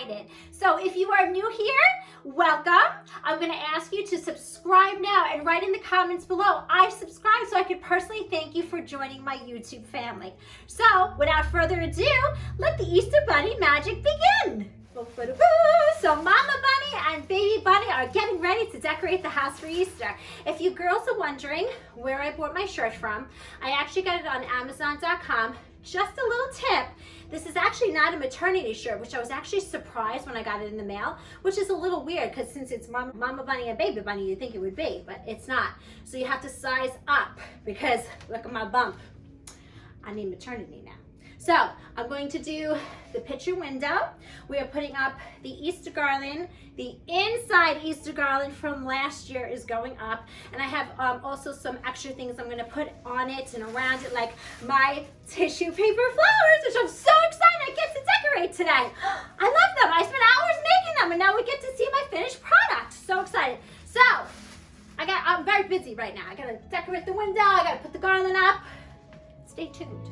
excited. So if you are new here, welcome. I'm going to ask you to subscribe now and write in the comments below, I subscribe, so I can personally thank you for joining my YouTube family. So without further ado, let the Easter Bunny magic begin. So Mama Bunny and Baby Bunny are getting ready to decorate the house for Easter. If you girls are wondering where I bought my shirt from, I actually got it on Amazon.com. Just a little tip, this is actually not a maternity shirt, which I was actually surprised when I got it in the mail, which is a little weird because since it's Mama Bunny and Baby Bunny, you'd think it would be, but it's not. So you have to size up because look at my bump. I need maternity now. So I'm going to do the picture window. We are putting up the Easter garland. The inside Easter garland from last year is going up. And I have also some extra things I'm gonna put on it and around it, like my tissue paper flowers, which I'm so excited I get to decorate today. I love them. I spent hours making them and now we get to see my finished product. So excited. So I'm very busy right now. I gotta decorate the window. I gotta put the garland up. Stay tuned.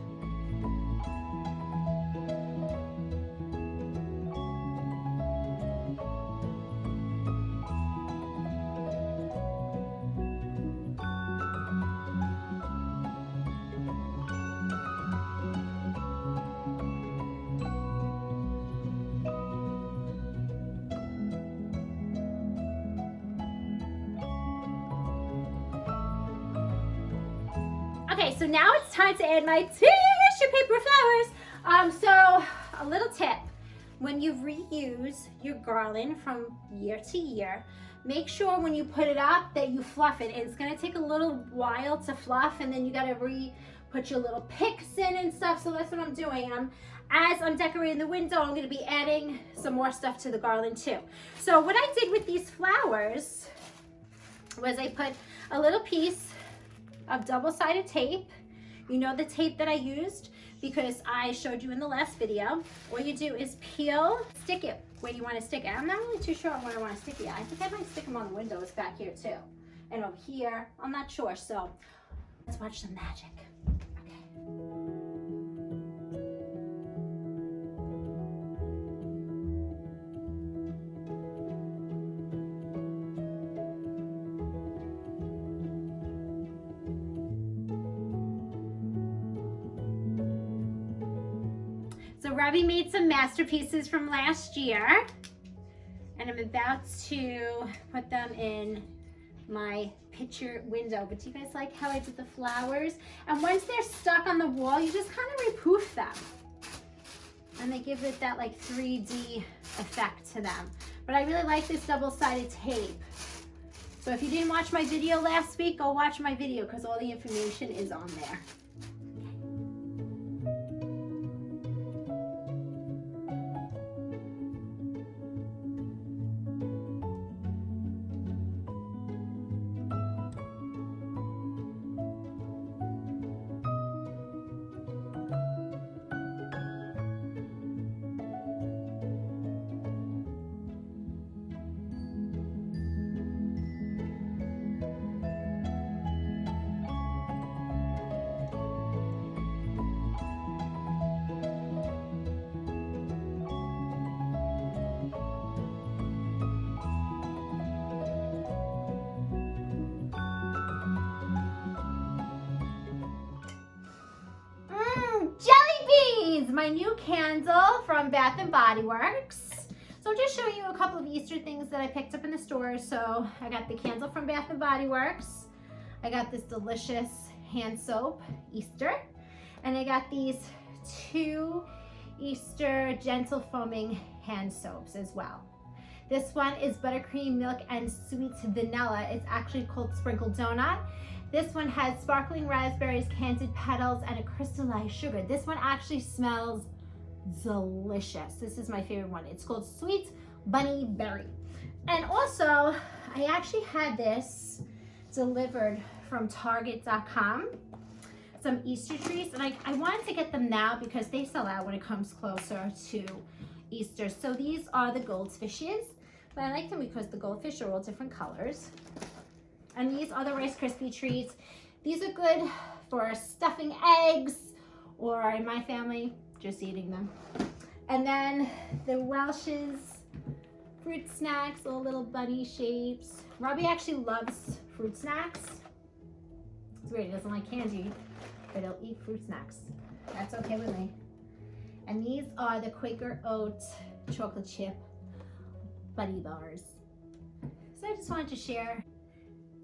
Okay, so now it's time to add my tissue paper flowers. So a little tip, when you reuse your garland from year to year, make sure when you put it up that you fluff it. It's gonna take a little while to fluff, and then you gotta put your little picks in and stuff. So that's what I'm doing. As I'm decorating the window, I'm gonna be adding some more stuff to the garland too. So what I did with these flowers was I put a little piece of double-sided tape. You know the tape that I used because I showed you in the last video. All you do is stick it where you want to stick it. I'm not really too sure where I want to stick it. I think I might stick them on the windows back here too. And over here, I'm not sure. So let's watch some magic. So Robbie made some masterpieces from last year, and I'm about to put them in my picture window. But do you guys like how I did the flowers? And once they're stuck on the wall, you just kind of repoof them. And they give it that like 3D effect to them. But I really like this double-sided tape. So if you didn't watch my video last week, go watch my video because all the information is on there. My new candle from Bath & Body Works. So I'll just show you a couple of Easter things that I picked up in the store. So I got the candle from Bath & Body Works. I got this delicious hand soap, Easter. And I got these 2 Easter gentle foaming hand soaps as well. This one is buttercream milk and sweet vanilla. It's actually called Sprinkled Donut. This one has sparkling raspberries, candied petals, and a crystallized sugar. This one actually smells delicious. This is my favorite one. It's called Sweet Bunny Berry. And also, I actually had this delivered from Target.com. Some Easter trees, and I wanted to get them now because they sell out when it comes closer to Easter. So these are the goldfishes, but I like them because the goldfish are all different colors. And these are the Rice Krispie treats. These are good for stuffing eggs, or in my family, just eating them. And then the Welch's fruit snacks, all little bunny shapes. Robbie actually loves fruit snacks. It's weird, he doesn't like candy, but he'll eat fruit snacks. That's okay with me. And these are the Quaker Oats chocolate chip bunny bars. So I just wanted to share.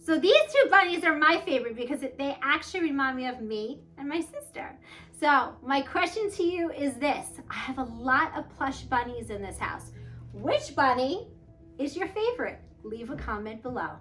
So these two bunnies are my favorite because they actually remind me of me and my sister. So my question to you is this. I have a lot of plush bunnies in this house. Which bunny is your favorite? Leave a comment below.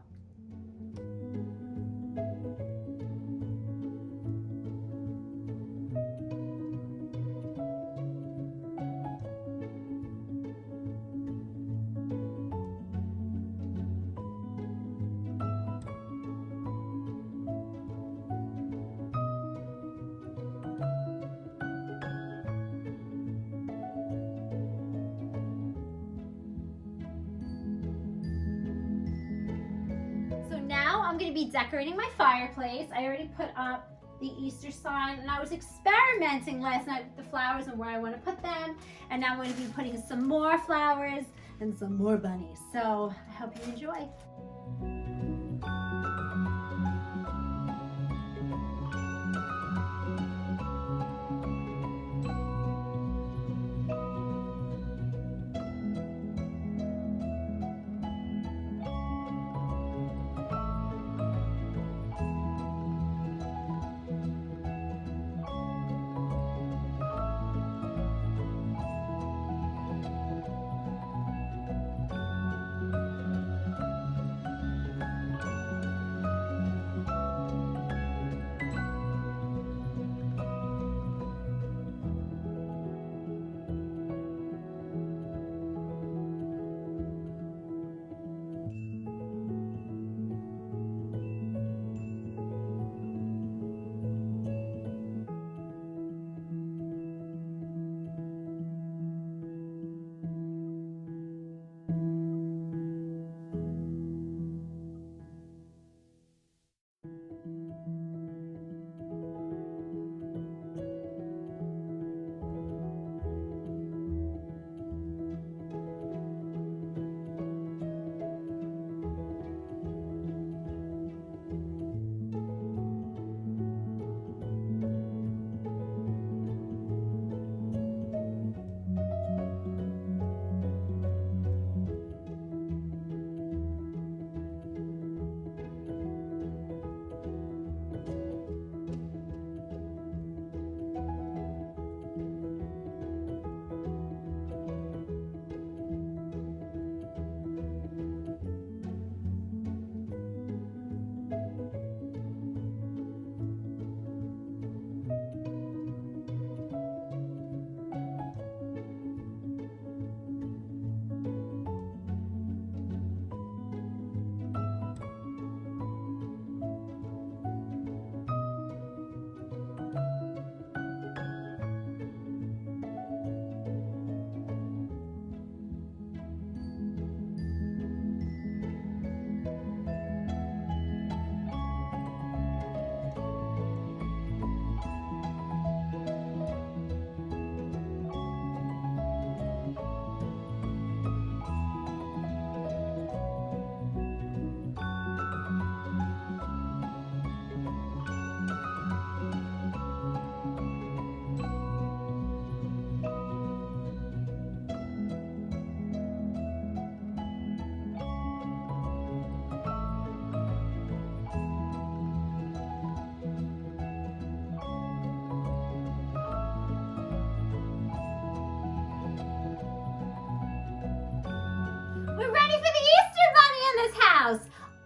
I'm going to be decorating my fireplace. I already put up the Easter sign, and I was experimenting last night with the flowers and where I want to put them, and now I'm going to be putting some more flowers and some more bunnies. So I hope you enjoy.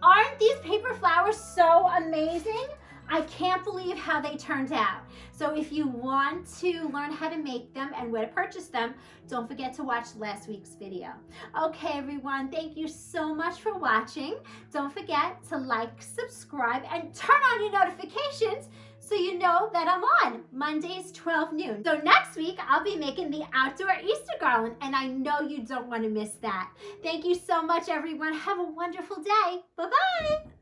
Aren't these paper flowers so amazing? I can't believe how they turned out. So if you want to learn how to make them and where to purchase them, don't forget to watch last week's video. Okay, everyone, thank you so much for watching. Don't forget to like, subscribe, and turn on your notifications so you know that I'm on Mondays, 12 noon. So next week, I'll be making the outdoor Easter garland, and I know you don't want to miss that. Thank you so much, everyone. Have a wonderful day. Bye-bye.